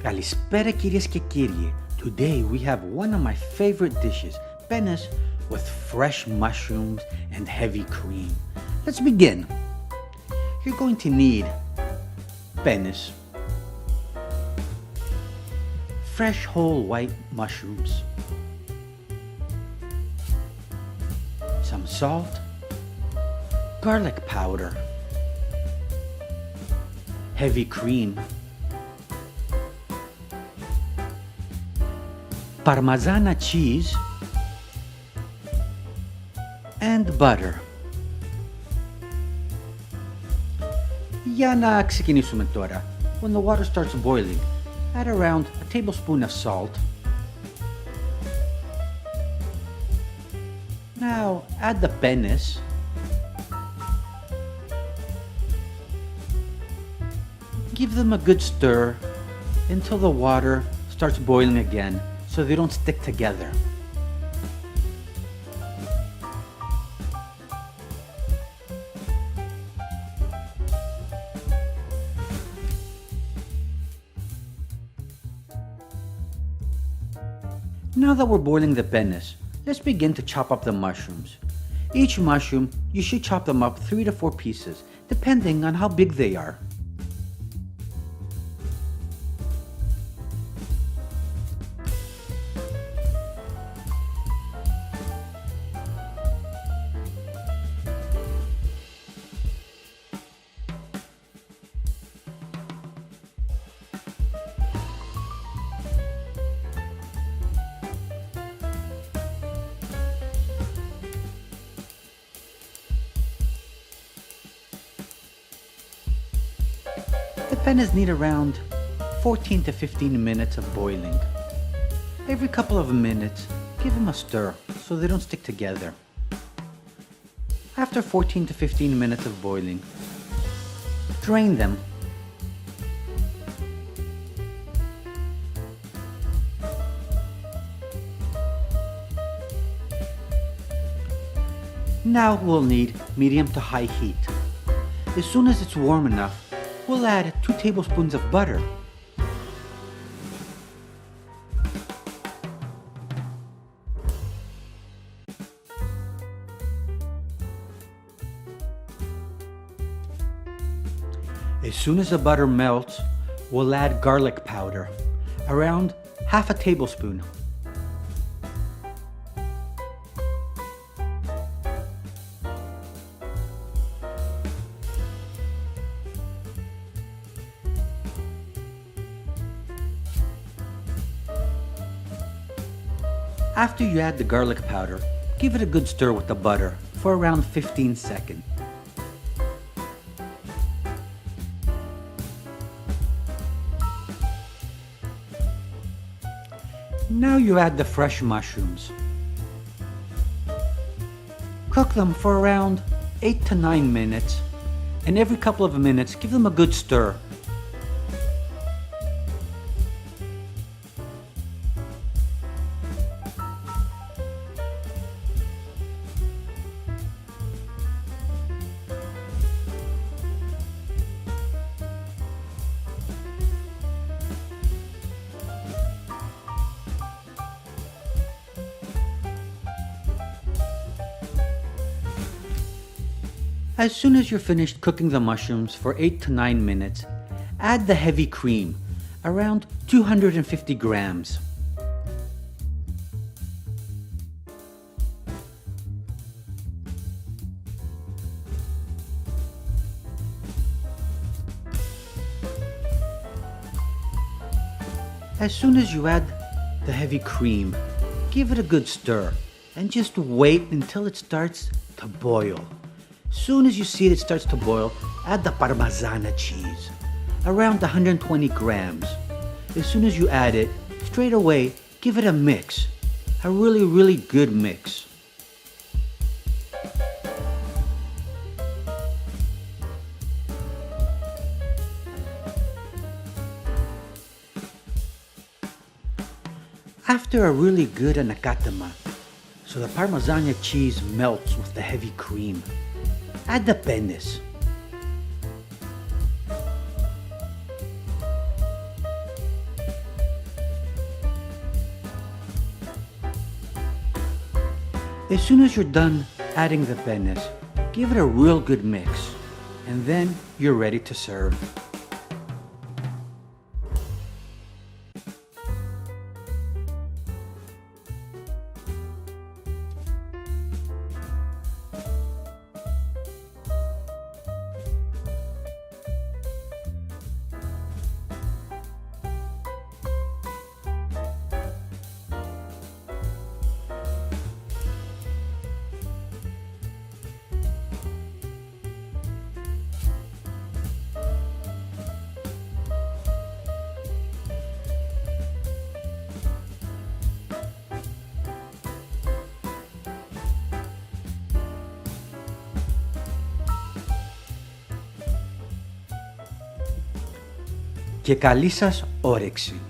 Kalispera κυρίες και κύριοι. Today we have one of my favorite dishes, Penne with fresh mushrooms and heavy cream. Let's begin. You're going to need Penne, fresh whole white mushrooms, some salt, garlic powder, heavy cream, Parmesan cheese, and butter. Για να ξεκινήσουμε τώρα. When the water starts boiling, add around a tablespoon of salt. Now add the pennes. Give them a good stir until the water starts boiling again so they don't stick together. Now that we're boiling the pennes, let's begin to chop up the mushrooms. Each mushroom, you should chop them up 3 to 4 pieces, depending on how big they are. The pennes need around 14 to 15 minutes of boiling. Every couple of minutes, give them a stir so they don't stick together. After 14 to 15 minutes of boiling, drain them. Now we'll need medium to high heat. As soon as it's warm enough, we'll add 2 tablespoons of butter. As soon as the butter melts, we'll add garlic powder, around half a tablespoon. After you add the garlic powder, give it a good stir with the butter for around 15 seconds. Now you add the fresh mushrooms. Cook them for around 8 to 9 minutes, and every couple of minutes give them a good stir. As soon as you're finished cooking the mushrooms for 8 to 9 minutes, add the heavy cream, around 250 grams. As soon as you add the heavy cream, give it a good stir and just wait until it starts to boil. Soon as you see it starts to boil, add the Parmesan cheese, around 120 grams. As soon as you add it, straight away, give it a mix, a really good mix. After a really good anacatama, so the Parmesan cheese melts with the heavy cream, add the pennes. As soon as you're done adding the pennes, give it a real good mix, and then you're ready to serve. Και καλή σας όρεξη!